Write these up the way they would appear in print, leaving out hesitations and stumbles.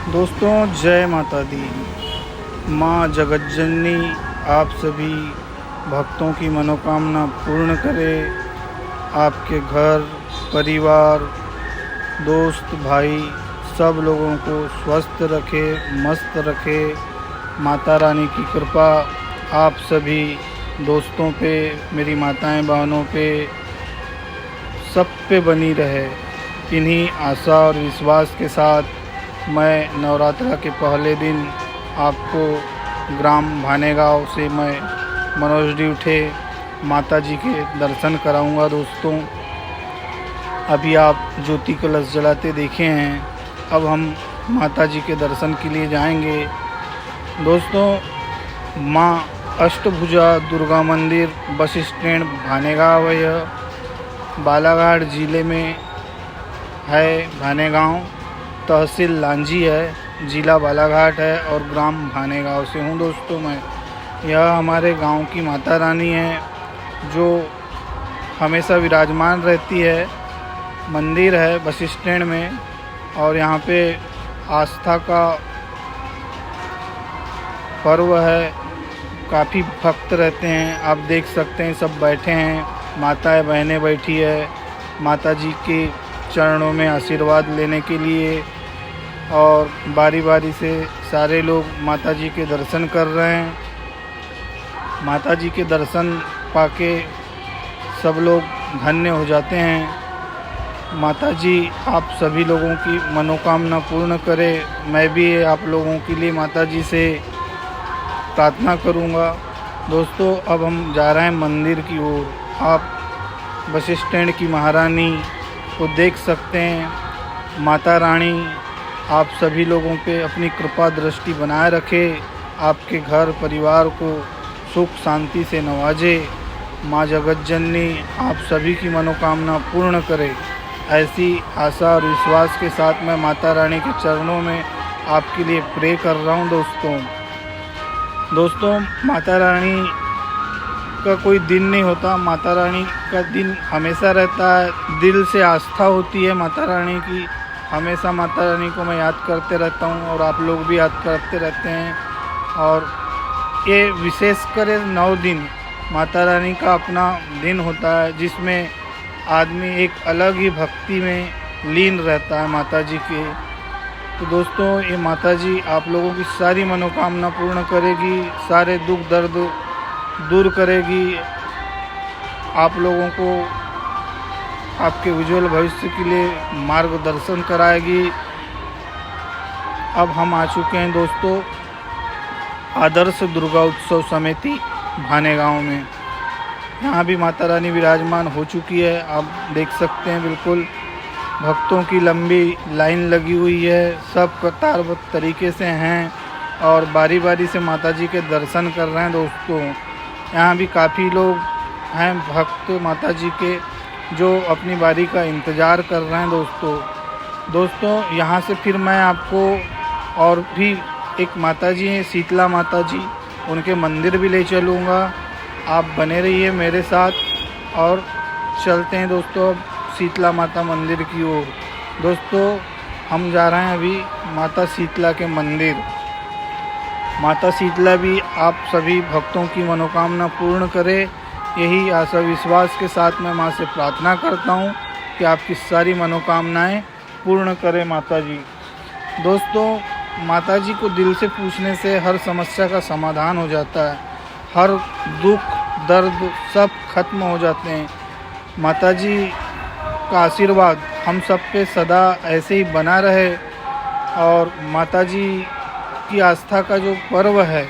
दोस्तों, जय माता दी। माँ जगज्जननी आप सभी भक्तों की मनोकामना पूर्ण करे। आपके घर परिवार, दोस्त भाई सब लोगों को स्वस्थ रखे, मस्त रखे। माता रानी की कृपा आप सभी दोस्तों पे, मेरी माताएं बहनों पे, सब पे बनी रहे। इन्हीं आशा और विश्वास के साथ मैं नवरात्रा के पहले दिन आपको ग्राम भानेगांव से मैं मनोज डी उठे माता जी के दर्शन कराऊंगा। दोस्तों, अभी आप ज्योति कलश जलाते देखे हैं, अब हम माता जी के दर्शन के लिए जाएंगे। दोस्तों, माँ अष्टभुजा दुर्गा मंदिर बस स्टैंड भानेगांव है। यह बालाघाट ज़िले में है। भानेगांव तहसील लांजी है, ज़िला बालाघाट है और ग्राम भानेगांव से हूँ। दोस्तों, मैं यह हमारे गांव की माता रानी है जो हमेशा विराजमान रहती है। मंदिर है बस स्टैंड में और यहाँ पे आस्था का पर्व है। काफ़ी भक्त रहते हैं, आप देख सकते हैं सब बैठे हैं, माताएं बहनें बैठी है माता जी के चरणों में आशीर्वाद लेने के लिए। और बारी बारी से सारे लोग माता जी के दर्शन कर रहे हैं। माता जी के दर्शन पाके सब लोग धन्य हो जाते हैं। माता जी आप सभी लोगों की मनोकामना पूर्ण करे। मैं भी आप लोगों के लिए माता जी से प्रार्थना करूंगा। दोस्तों, अब हम जा रहे हैं मंदिर की ओर। आप बस स्टैंड की महारानी को देख सकते हैं। माता रानी आप सभी लोगों पे अपनी कृपा दृष्टि बनाए रखे, आपके घर परिवार को सुख शांति से नवाजे। माँ जगज्जननी आप सभी की मनोकामना पूर्ण करे। ऐसी आशा और विश्वास के साथ मैं माता रानी के चरणों में आपके लिए प्रे कर रहा हूँ। दोस्तों, माता रानी का कोई दिन नहीं होता, माता रानी का दिन हमेशा रहता है। दिल से आस्था होती है माता रानी की। हमेशा माता रानी को मैं याद करते रहता हूँ और आप लोग भी याद करते रहते हैं। और ये विशेषकर 9 दिन माता रानी का अपना दिन होता है जिसमें आदमी एक अलग ही भक्ति में लीन रहता है माता जी के। तो दोस्तों, ये माता जी आप लोगों की सारी मनोकामना पूर्ण करेगी, सारे दुख दर्द दूर करेगी, आप लोगों को आपके उज्जवल भविष्य के लिए मार्गदर्शन कराएगी। अब हम आ चुके हैं दोस्तों आदर्श दुर्गा उत्सव समिति भानेगांव में। यहाँ भी माता रानी विराजमान हो चुकी है, आप देख सकते हैं। बिल्कुल भक्तों की लंबी लाइन लगी हुई है, सब कतारबद्ध तरीके से हैं और बारी बारी से माता जी के दर्शन कर रहे हैं। दोस्तों, यहाँ भी काफ़ी लोग हैं भक्त माता जी के जो अपनी बारी का इंतज़ार कर रहे हैं। दोस्तों, यहाँ से फिर मैं आपको और भी एक माता जी हैं, शीतला माता जी, उनके मंदिर भी ले चलूँगा। आप बने रहिए मेरे साथ और चलते हैं दोस्तों अब शीतला माता मंदिर की ओर। दोस्तों, हम जा रहे हैं अभी माता शीतला के मंदिर। माता शीतला भी आप सभी भक्तों की मनोकामना पूर्ण करे, यही आशा विश्वास के साथ मैं माँ से प्रार्थना करता हूँ कि आपकी सारी मनोकामनाएं पूर्ण करे माता जी। दोस्तों, माता जी को दिल से पूछने से हर समस्या का समाधान हो जाता है, हर दुख दर्द सब खत्म हो जाते हैं। माता जी का आशीर्वाद हम सब पे सदा ऐसे ही बना रहे। और माता जी की आस्था का जो पर्व है,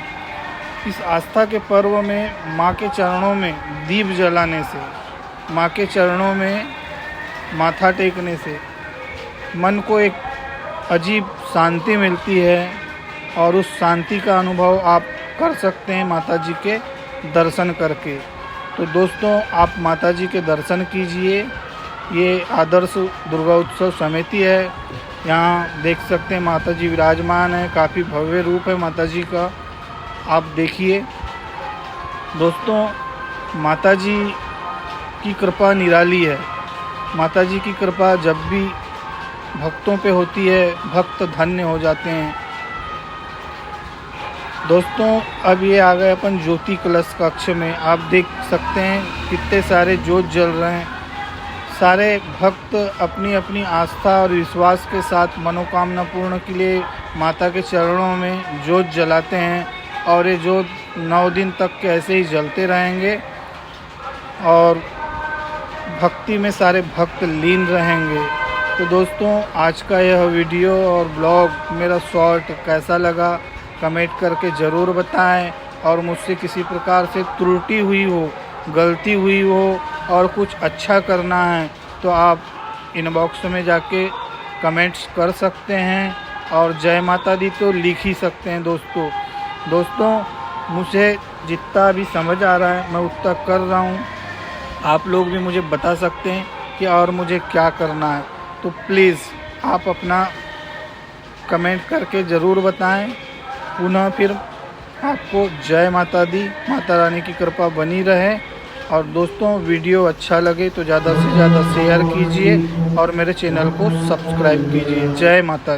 इस आस्था के पर्व में माँ के चरणों में दीप जलाने से, माँ के चरणों में माथा टेकने से मन को एक अजीब शांति मिलती है और उस शांति का अनुभव आप कर सकते हैं माता जी के दर्शन करके। तो दोस्तों, आप माता जी के दर्शन कीजिए। ये आदर्श दुर्गा उत्सव समिति है, यहाँ देख सकते हैं माता जी विराजमान है। काफ़ी भव्य रूप है माता जी का, आप देखिए। दोस्तों, माता जी की कृपा निराली है। माता जी की कृपा जब भी भक्तों पे होती है, भक्त धन्य हो जाते हैं। दोस्तों अब ये आ गए अपन ज्योति कलश कक्ष में। आप देख सकते हैं कितने सारे ज्योत जल रहे हैं। सारे भक्त अपनी अपनी आस्था और विश्वास के साथ मनोकामना पूर्ण के लिए माता के चरणों में ज्योत जलाते हैं और ये ज्योत 9 दिन तक के ऐसे ही जलते रहेंगे और भक्ति में सारे भक्त लीन रहेंगे। तो दोस्तों आज का यह वीडियो और ब्लॉग मेरा शॉर्ट कैसा लगा कमेंट करके ज़रूर बताएं। और मुझसे किसी प्रकार से त्रुटि हुई हो, गलती हुई हो और कुछ अच्छा करना है तो आप इनबॉक्स में जाके कमेंट्स कर सकते हैं और जय माता दी तो लिख ही सकते हैं। दोस्तों मुझे जितना भी समझ आ रहा है मैं उतना कर रहा हूँ। आप लोग भी मुझे बता सकते हैं कि और मुझे क्या करना है, तो प्लीज़ आप अपना कमेंट करके ज़रूर बताएं। पुनः फिर आपको जय माता दी, माता रानी की कृपा बनी रहे। और दोस्तों वीडियो अच्छा लगे तो ज़्यादा से ज़्यादा शेयर कीजिए और मेरे चैनल को सब्सक्राइब कीजिए। जय माता दी।